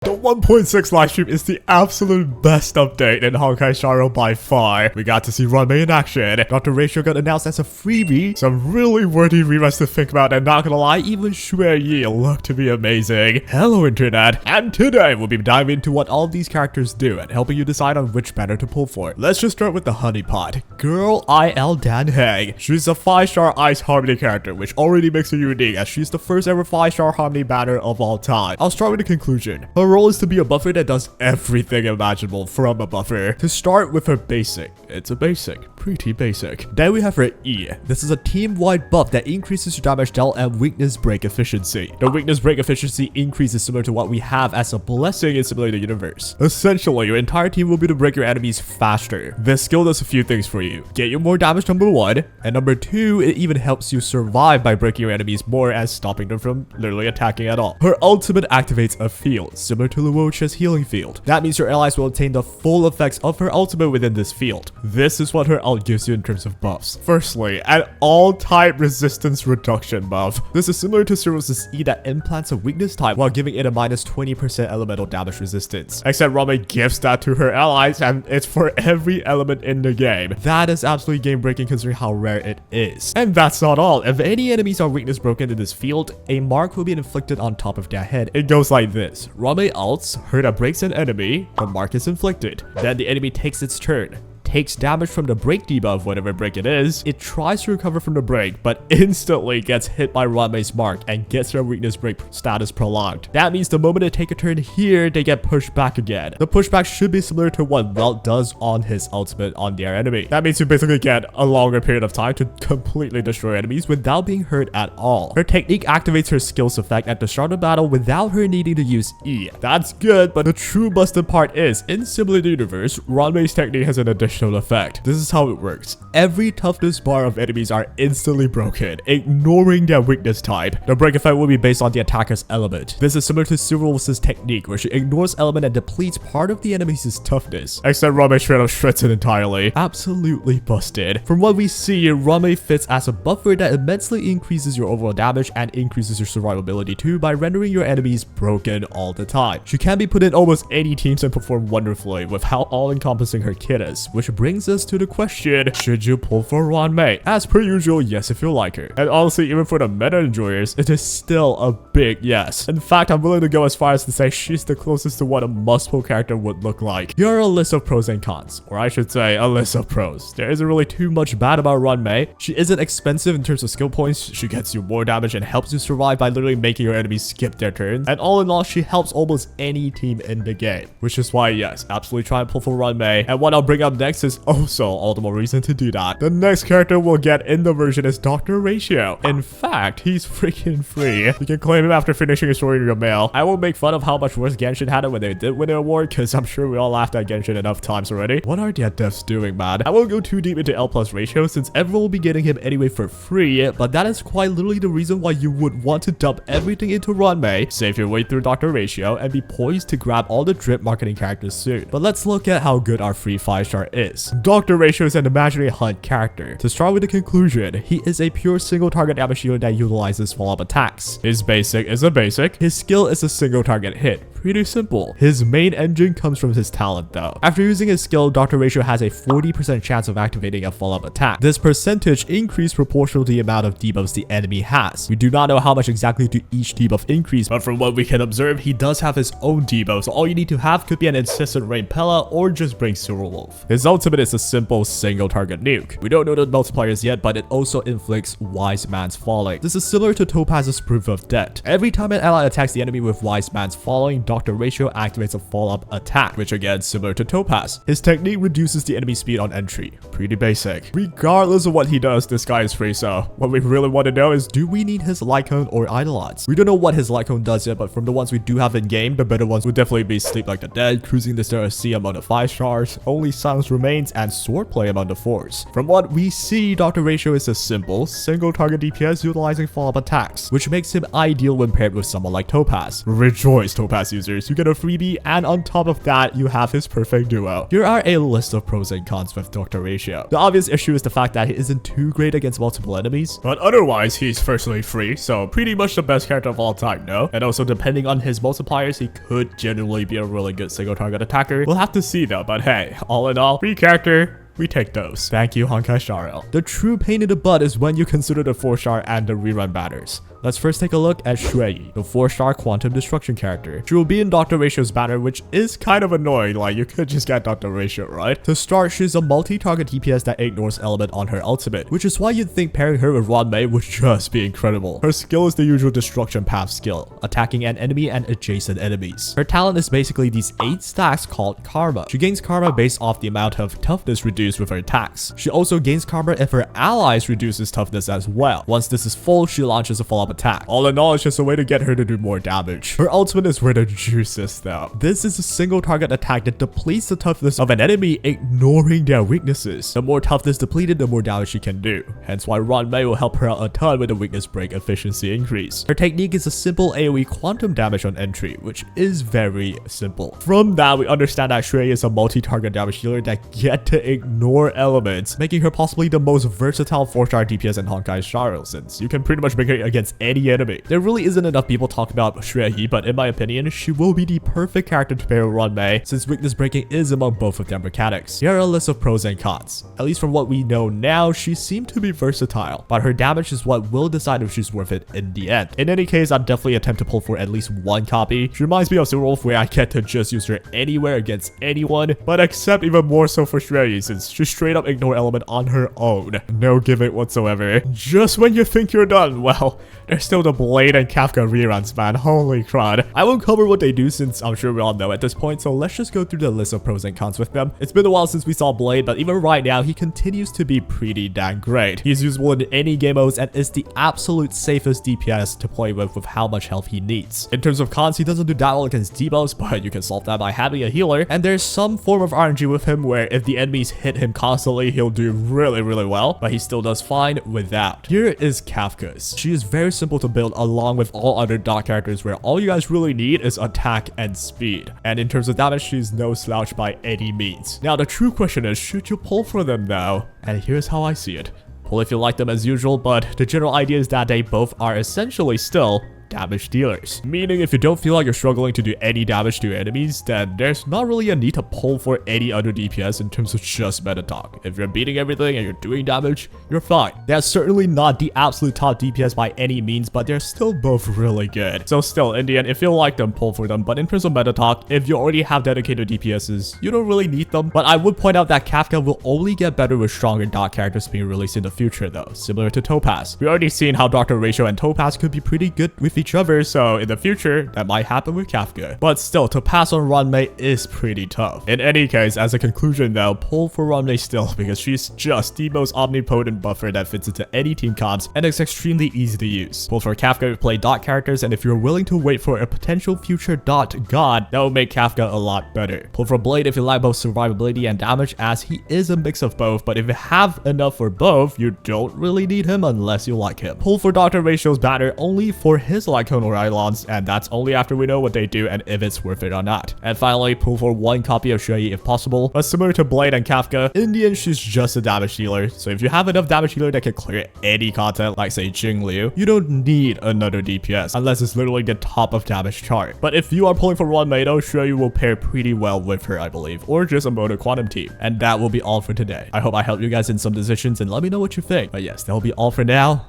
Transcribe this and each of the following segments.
The 1.6 livestream is the absolute best update in Honkai genre by far. We got to see Ruan Mei in action. Dr. Ratio got announced as a freebie. Some really worthy reruns to think about, and not gonna lie, even Xueyi looked to be amazing. Hello internet, and today we'll be diving into what all of these characters do and helping you decide on which banner to pull for. Let's just start with the honeypot. Girl IL Dan. She's a 5-star Ice Harmony character, which already makes her unique as she's the first ever 5-star Harmony banner of all time. I'll start with the conclusion. Her role is to be a buffer that does everything imaginable from a buffer. To start with her basic. It's a basic. Pretty basic. Then we have her E. This is a team-wide buff that increases your damage dealt and weakness break efficiency. The weakness break efficiency increase is similar to what we have as a blessing in Simulator Universe. Essentially, your entire team will be able to break your enemies faster. This skill does a few things for you. Get you more damage, number 1, and number 2, it even helps you survive by breaking your enemies more and stopping them from literally attacking at all. Her ultimate activates a field, similar to Luocha's healing field. That means your allies will obtain the full effects of her ultimate within this field. This is what her ult gives you in terms of buffs. Firstly, an all-type resistance reduction buff. This is similar to Cyril's E that implants a weakness type while giving it a minus 20% elemental damage resistance. Except Ruan Mei gives that to her allies, and it's for every element in the game. That is absolutely game-breaking considering how rare it is. And that's not all. If any enemies are weakness broken in this field, a mark will be inflicted on top of their head. It goes like this. Ruan Mei ults, her that breaks an enemy, the mark is inflicted. Then the enemy takes its turn. Takes damage from the break debuff, whatever break it is. It tries to recover from the break, but instantly gets hit by Ruan Mei's mark and gets their weakness break status prolonged. That means the moment they take a turn here, they get pushed back again. The pushback should be similar to what Welt does on his ultimate on their enemy. That means you basically get a longer period of time to completely destroy enemies without being hurt at all. Her technique activates her skills effect at the start of battle without her needing to use E. That's good, but the true busted part is, in Simulator Universe, Ruan Mei's technique has an additional effect. This is how it works. Every toughness bar of enemies are instantly broken, ignoring their weakness type. The break effect will be based on the attacker's element. This is similar to Cyril's technique, where she ignores element and depletes part of the enemy's toughness. Except Ruan Mei straight up shreds it entirely. Absolutely busted. From what we see, Ruan Mei fits as a buffer that immensely increases your overall damage and increases your survivability too by rendering your enemies broken all the time. She can be put in almost any teams and perform wonderfully with how all-encompassing her kit is, which brings us to the question, should you pull for Ruan Mei? As per usual, yes if you like her. And honestly, even for the meta enjoyers, it is still a big yes. In fact, I'm willing to go as far as to say she's the closest to what a must-pull character would look like. Here are a list of pros and cons, or I should say a list of pros. There isn't really too much bad about Ruan Mei. She isn't expensive in terms of skill points, she gets you more damage and helps you survive by literally making your enemies skip their turns. And all in all, she helps almost any team in the game. Which is why yes, absolutely try and pull for Ruan Mei. And what I'll bring up next is also all the more reason to do that. The next character we'll get in the version is Dr. Ratio. In fact, he's freaking free. You can claim him after finishing a story in your mail. I won't make fun of how much worse Genshin had it when they did win the award, because I'm sure we all laughed at Genshin enough times already. What are their devs doing, man? I won't go too deep into L plus Ratio since everyone will be getting him anyway for free, but that is quite literally the reason why you would want to dump everything into Ruan Mei, save your way through Dr. Ratio, and be poised to grab all the drip marketing characters soon. But let's look at how good our free 5-star is. Dr. Ratio is an imaginary hunt character. To start with the conclusion, he is a pure single target damage dealer that utilizes follow-up attacks. His basic is a basic. His skill is a single target hit. Pretty simple. His main engine comes from his talent though. After using his skill, Dr. Ratio has a 40% chance of activating a follow-up attack. This percentage increase proportional to the amount of debuffs the enemy has. We do not know how much exactly to each debuff increase, but from what we can observe, he does have his own debuff, so all you need to have could be an incessant rain Pella or just bring Cyril Wolf. His ultimate is a simple single target nuke. We don't know the multipliers yet, but it also inflicts Wise Man's Falling. This is similar to Topaz's Proof of Debt. Every time an ally attacks the enemy with Wise Man's Falling, Dr. Ratio activates a follow-up attack, which again similar to Topaz. His technique reduces the enemy speed on entry. Pretty basic. Regardless of what he does, this guy is free, so what we really want to know is, do we need his lightcone or Eidolons? We don't know what his lightcone does yet, but from the ones we do have in game, the better ones would definitely be Sleep Like the Dead, Cruising the Star C among the 5 stars, Only Silence Remains, and Swordplay among the 4s. From what we see, Dr. Ratio is a simple, single target DPS utilizing follow-up attacks, which makes him ideal when paired with someone like Topaz. Rejoice, Topaz users. users, you get a freebie, and on top of that, you have his perfect duo. Here are a list of pros and cons with Dr. Ratio. The obvious issue is the fact that he isn't too great against multiple enemies, but otherwise, he's firstly free, so pretty much the best character of all time, no? And also, depending on his multipliers, he could genuinely be a really good single target attacker. We'll have to see though, but hey, all in all, free character, we take those. Thank you, Honkai Sharo. The true pain in the butt is when you consider the 4-star and the rerun banners. Let's first take a look at Xueyi, the 4-star Quantum Destruction character. She will be in Dr. Ratio's banner, which is kind of annoying, like you could just get Dr. Ratio, right? To start, she's a multi-target DPS that ignores element on her ultimate, which is why you'd think pairing her with Ruan Mei would just be incredible. Her skill is the usual destruction path skill, attacking an enemy and adjacent enemies. Her talent is basically these 8 stacks called Karma. She gains Karma based off the amount of toughness reduced with her attacks. She also gains Karma if her allies reduces toughness as well. Once this is full, she launches a follow-up attack. All in all, it's just a way to get her to do more damage. Her ultimate is where the juice is though. This is a single target attack that depletes the toughness of an enemy, ignoring their weaknesses. The more toughness depleted, the more damage she can do. Hence why Ruan Mei will help her out a ton with the weakness break efficiency increase. Her technique is a simple AoE quantum damage on entry, which is very simple. From that, we understand that Xueyi is a multi-target damage healer that get to ignore elements, making her possibly the most versatile 4-star DPS in Honkai Sharo, since you can pretty much bring her against any enemy. There really isn't enough people talking about Xueyi, but in my opinion, she will be the perfect character to pair with Ruan Mei, since weakness breaking is among both of their mechanics. Here are a list of pros and cons. At least from what we know now, she seemed to be versatile, but her damage is what will decide if she's worth it in the end. In any case, I'd definitely attempt to pull for at least one copy. She reminds me of Silverwolf, where I get to just use her anywhere against anyone, but except even more so for Xueyi, since she straight up ignore element on her own. No gimmick whatsoever. Just when you think you're done, well, there's still the Blade and Kafka reruns, man. Holy crud. I won't cover what they do since I'm sure we all know at this point, so let's just go through the list of pros and cons with them. It's been a while since we saw Blade, but even right now, he continues to be pretty dang great. He's usable in any game modes and is the absolute safest DPS to play with how much health he needs. In terms of cons, he doesn't do that well against debuffs, but you can solve that by having a healer, and there's some form of RNG with him where if the enemies hit him constantly, he'll do really well, but he still does fine without. Here is Kafka's. She is very simple to build along with all other dot characters, where all you guys really need is attack and speed. And in terms of damage, she's no slouch by any means. Now the true question is, should you pull for them though? And here's how I see it. Pull if you like them as usual, but the general idea is that they both are essentially still damage dealers. Meaning if you don't feel like you're struggling to do any damage to enemies, then there's not really a need to pull for any other DPS in terms of just meta talk. If you're beating everything and you're doing damage, you're fine. They're certainly not the absolute top DPS by any means, but they're still both really good. So still, in the end, if you like them, pull for them. But in terms of meta talk, if you already have dedicated DPSs, you don't really need them. But I would point out that Kafka will only get better with stronger dot characters being released in the future though, similar to Topaz. We already seen how Dr. Ratio and Topaz could be pretty good with each other, so in the future, that might happen with Kafka. But still, to pass on Ruan Mei is pretty tough. In any case, as a conclusion though, pull for Ruan Mei still, because she's just the most omnipotent buffer that fits into any team comps, and it's extremely ease to use. Pull for Kafka to play dot characters, and if you're willing to wait for a potential future dot god, that will make Kafka a lot better. Pull for Blade if you like both survivability and damage, as he is a mix of both, but if you have enough for both, you don't really need him unless you like him. Pull for Dr. Ratio's banner only for his lightcone or Eidolons, and that's only after we know what they do and if it's worth it or not. And finally, pull for one copy of Xueyi if possible, but similar to Blade and Kafka, in the end she's just a damage dealer, so if you have enough damage healer that can clear any content, like say Jingliu, you don't need another DPS, unless it's literally the top of damage chart. But if you are pulling for Ruan Mei, Xueyi will pair pretty well with her, I believe, or just a Motor Quantum team. And that will be all for today. I hope I helped you guys in some decisions, and let me know what you think. But yes, that will be all for now.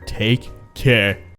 Take care.